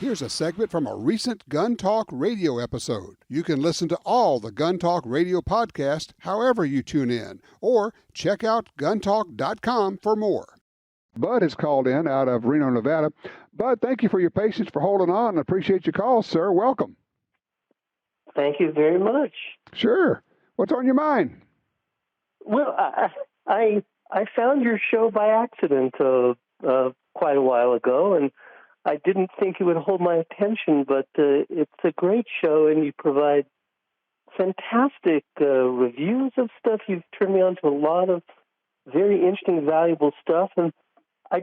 Here's a segment from a recent Gun Talk radio episode. You can listen to all the Gun Talk radio podcasts however you tune in, or check out guntalk.com for more. Bud has called in out of Reno, Nevada. Bud, thank you for your patience for holding on. I appreciate your call, sir. Welcome. Thank you very much. Sure. What's on your mind? Well, I found your show by accident quite a while ago, and I didn't think it would hold my attention, but it's a great show, and you provide fantastic reviews of stuff. You've turned me on to a lot of very interesting, valuable stuff, and I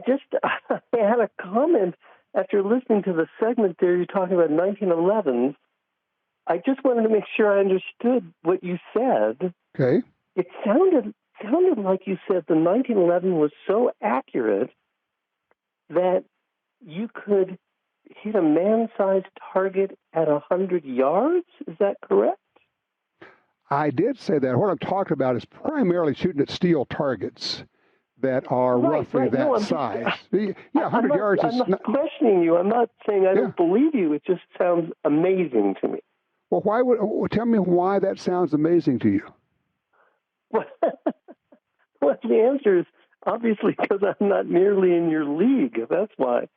had a comment after listening to the segment there. You're talking about 1911. I just wanted to make sure I understood what you said. Okay. It sounded like you said the 1911 was so accurate that you could hit a man-sized target at 100 yards. Is that correct? I did say that. What I'm talking about is primarily shooting at steel targets that are roughly that size. Yeah, 100 yards is I'm not questioning you. I'm not saying I don't believe you. It just sounds amazing to me. Well, tell me why that sounds amazing to you. Well, the answer is obviously because I'm not nearly in your league. That's why.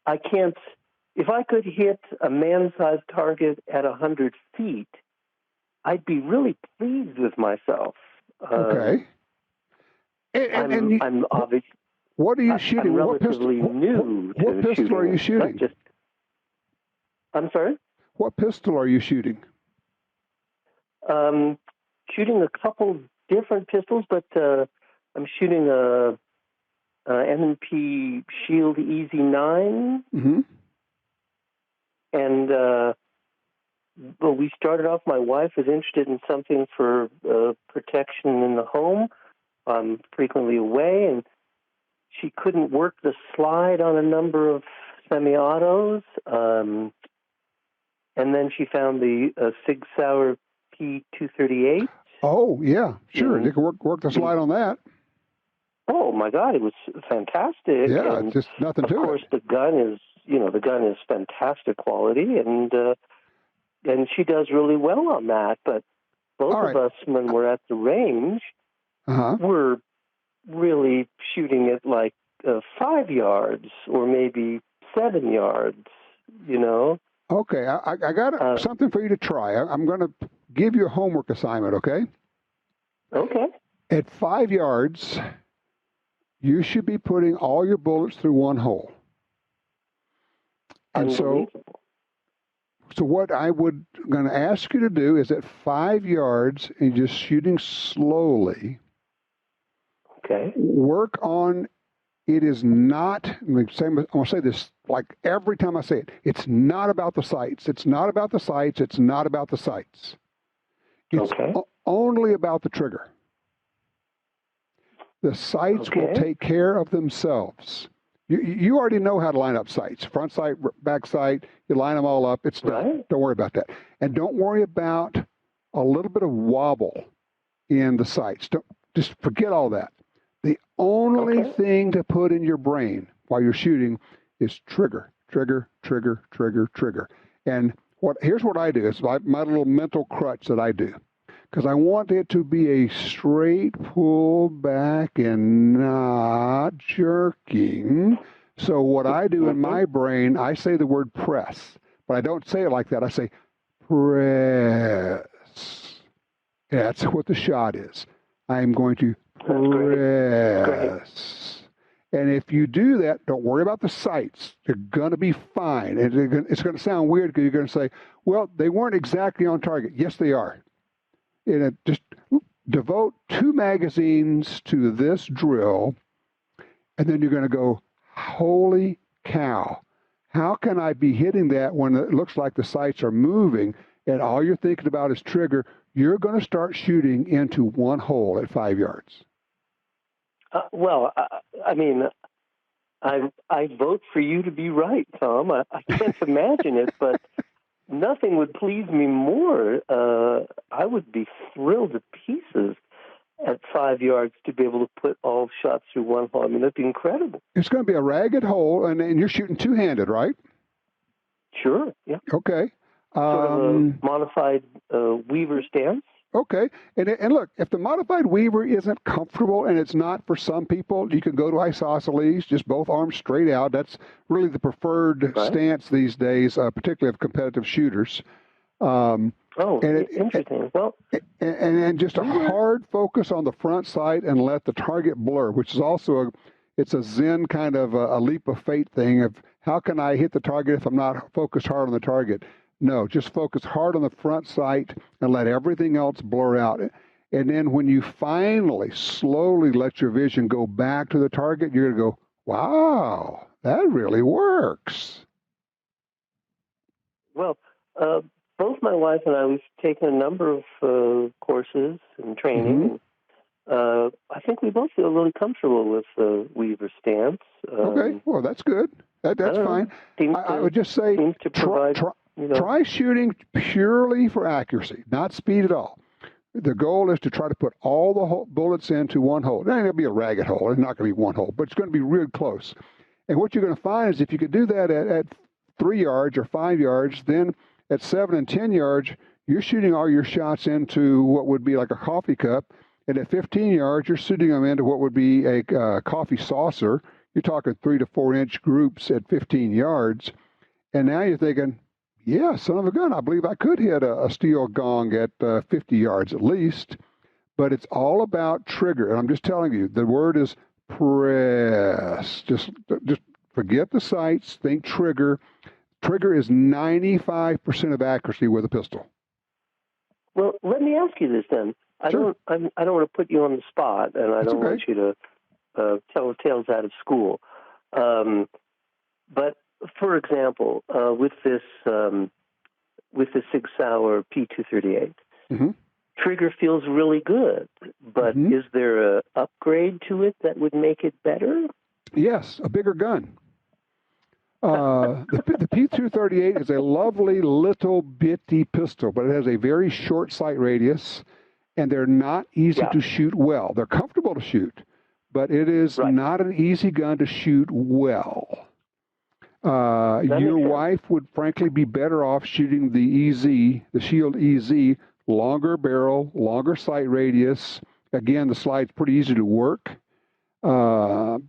I can't. If I could hit a man-sized target at 100 feet, I'd be really pleased with myself. Okay. I'm obviously. What are you shooting? I'm relatively new to what pistol shooting. Are you shooting? I'm sorry? What pistol are you shooting? Shooting a couple different pistols, but I'm shooting a M&P Shield EZ9. Mm-hmm. And we started off, my wife is interested in something for protection in the home. I'm frequently away, and she couldn't work the slide on a number of semi-autos. And then she found the Sig Sauer P238. Oh, yeah, sure. You can work the slide on that. Oh, my God, it was fantastic. Yeah, and just nothing to it. Of course, the gun is fantastic quality, and she does really well on that. But both of us, when we're at the range, we're really shooting at like 5 yards or maybe 7 yards, Okay, I got something for you to try. I'm going to give you a homework assignment, okay? Okay. At 5 yards, you should be putting all your bullets through one hole. And so what I would going to ask you to do is at 5 yards and just shooting slowly. Okay. Work on. It is not, I'm going to say this like every time I say it, it's not about the sights. It's not about the sights. It's not about the sights. It's only about the trigger. The sights will take care of themselves. You already know how to line up sights. Front sight, back sight, you line them all up. It's done. Right. Don't worry about that. And don't worry about a little bit of wobble in the sights. Just forget all that. The only thing to put in your brain while you're shooting is trigger, trigger, trigger, trigger, trigger. And here's what I do. It's my little mental crutch that I do. Because I want it to be a straight pull back and not jerking. So what I do in my brain, I say the word press. But I don't say it like that. I say press. That's what the shot is. I'm going to press. And if you do that, don't worry about the sights. They're going to be fine. And it's going to sound weird because you're going to say, well, they weren't exactly on target. Yes, they are. And just devote 2 magazines to this drill, and then you're going to go, holy cow, how can I be hitting that when it looks like the sights are moving and all you're thinking about is trigger? You're going to start shooting into one hole at 5 yards. I vote for you to be right, Tom. I can't imagine it, but nothing would please me more. I would be thrilled to pieces. at 5 yards to be able to put all shots through one hole. I mean, that'd be incredible. It's going to be a ragged hole, and you're shooting two-handed, right? Sure, yeah. Okay. Sort of a modified Weaver stance. Okay. And look, if the modified Weaver isn't comfortable and it's not for some people, you can go to isosceles, just both arms straight out. That's really the preferred stance these days, particularly of competitive shooters. Interesting. And just a hard focus on the front sight and let the target blur, which is also it's a Zen kind of a leap of faith thing of how can I hit the target if I'm not focused hard on the target? No, just focus hard on the front sight and let everything else blur out. And then when you finally slowly let your vision go back to the target, you're going to go, wow, that really works. Well, both my wife and I, we've taken a number of courses and training. Mm-hmm. I think we both feel really comfortable with the Weaver stance. Okay, well, that's good. That's fine. I would just say try shooting purely for accuracy, not speed at all. The goal is to try to put all the bullets into one hole. It ain't going to be a ragged hole. It's not going to be one hole, but it's going to be real close. And what you're going to find is if you could do that at 3 yards or 5 yards, then at 7 and 10 yards, you're shooting all your shots into what would be like a coffee cup. And at 15 yards, you're shooting them into what would be a coffee saucer. You're talking 3 to 4 inch groups at 15 yards. And now you're thinking, yeah, son of a gun, I believe I could hit a steel gong at 50 yards at least. But it's all about trigger. And I'm just telling you, the word is press. Just forget the sights, think trigger. Trigger is 95% of accuracy with a pistol. Well, let me ask you this then. Sure. I don't want to put you on the spot, and I don't want you to tell tales out of school. But for example, with the Sig Sauer P238, mm-hmm. trigger feels really good. But mm-hmm. is there an upgrade to it that would make it better? Yes, a bigger gun. The P238 is a lovely little bitty pistol, but it has a very short sight radius, and they're not easy to shoot well. They're comfortable to shoot, but it is not an easy gun to shoot well. Your wife would frankly be better off shooting the EZ, the Shield EZ, longer barrel, longer sight radius. Again, the slide's pretty easy to work. But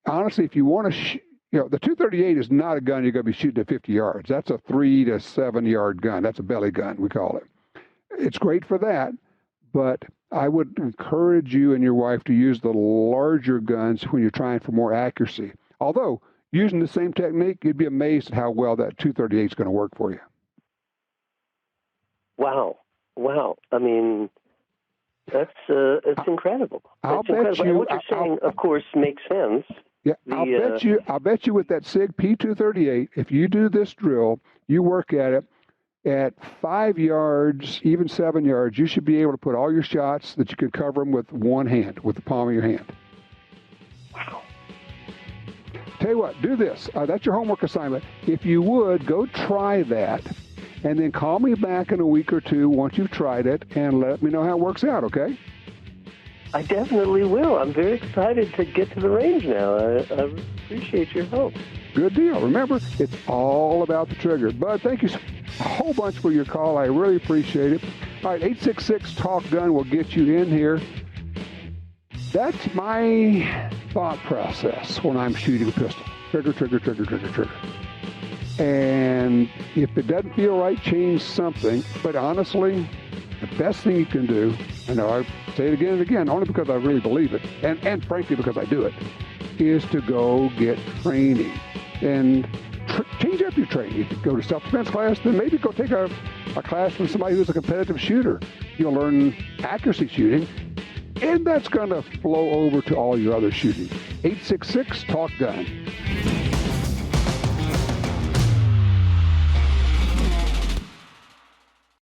honestly, if you want to the 238 is not a gun you're going to be shooting at 50 yards. That's a 3 to 7 yard gun. That's a belly gun, we call it. It's great for that, but I would encourage you and your wife to use the larger guns when you're trying for more accuracy. Although, using the same technique, you'd be amazed at how well that 238 is going to work for you. Wow. I mean, it's incredible. I'll bet you. And what you're saying, of course, makes sense. Yeah, I'll bet you with that SIG P238, if you do this drill, you work at it, at 5 yards, even 7 yards, you should be able to put all your shots that you could cover them with one hand, with the palm of your hand. Wow. Tell you what, do this. That's your homework assignment. If you would, go try that, and then call me back in a week or two once you've tried it, and let me know how it works out, okay? I definitely will. I'm very excited to get to the range now. I appreciate your help. Good deal. Remember, it's all about the trigger. Bud, thank you a whole bunch for your call. I really appreciate it. All right, 866-TALK-GUN will get you in here. That's my thought process when I'm shooting a pistol. Trigger, trigger, trigger, trigger, trigger. And if it doesn't feel right, change something. But honestly, the best thing you can do, I know I say it again and again, only because I really believe it, and frankly because I do it, is to go get training and change up your training. If you go to self-defense class, then maybe go take a class from somebody who's a competitive shooter. You'll learn accuracy shooting, and that's going to flow over to all your other shooting. 866-TALK-GUN.